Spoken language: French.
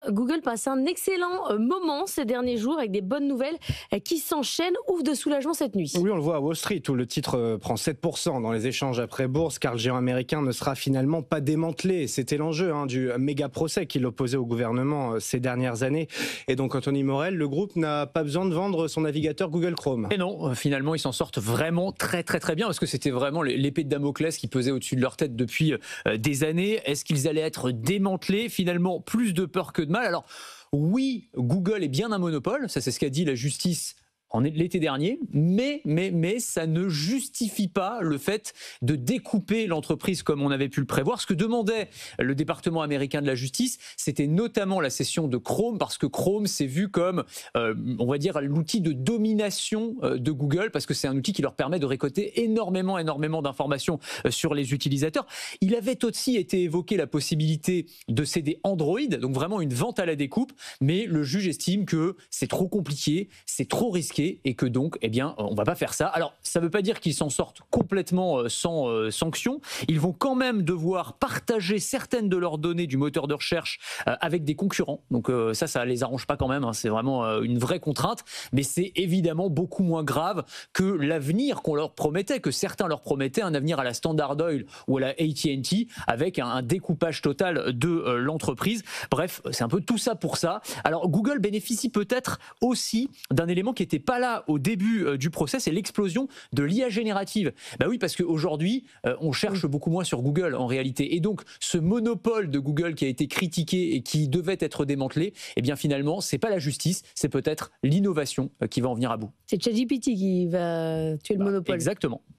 Google passe un excellent moment ces derniers jours avec des bonnes nouvelles qui s'enchaînent. Ouf de soulagement cette nuit. Oui, on le voit à Wall Street où le titre prend 7% dans les échanges après bourse, car le géant américain ne sera finalement pas démantelé. C'était l'enjeu du méga procès qui l'opposait au gouvernement ces dernières années. Et donc Anthony Morel, le groupe n'a pas besoin de vendre son navigateur Google Chrome. Et non, finalement ils s'en sortent vraiment très bien parce que c'était vraiment l'épée de Damoclès qui pesait au-dessus de leur tête depuis des années. Est-ce qu'ils allaient être démantelés? Finalement, plus de peur que de mal. Alors oui, Google est bien un monopole, ça c'est ce qu'a dit la justice l'été dernier, mais ça ne justifie pas le fait de découper l'entreprise comme on avait pu le prévoir. Ce que demandait le département américain de la justice, c'était notamment la cession de Chrome, parce que Chrome s'est vu comme, on va dire, l'outil de domination de Google, parce que c'est un outil qui leur permet de récolter énormément d'informations sur les utilisateurs. Il avait aussi été évoqué la possibilité de céder Android, donc vraiment une vente à la découpe, mais le juge estime que c'est trop compliqué, c'est trop risqué, et que donc, eh bien, on va pas faire ça. Alors, ça veut pas dire qu'ils s'en sortent complètement sans sanction. Ils vont quand même devoir partager certaines de leurs données du moteur de recherche avec des concurrents. Donc ça les arrange pas quand même, hein. C'est vraiment une vraie contrainte, mais c'est évidemment beaucoup moins grave que l'avenir qu'on leur promettait, que certains leur promettaient, un avenir à la Standard Oil ou à la AT&T avec un découpage total de l'entreprise. Bref, c'est un peu tout ça pour ça. Alors, Google bénéficie peut-être aussi d'un élément qui était pas là au début du procès, c'est l'explosion de l'IA générative. Bah oui, parce qu'aujourd'hui, on cherche beaucoup moins sur Google en réalité. Et donc, ce monopole de Google qui a été critiqué et qui devait être démantelé, eh bien finalement, c'est pas la justice, c'est peut-être l'innovation qui va en venir à bout. C'est ChatGPT qui va tuer le monopole. Exactement.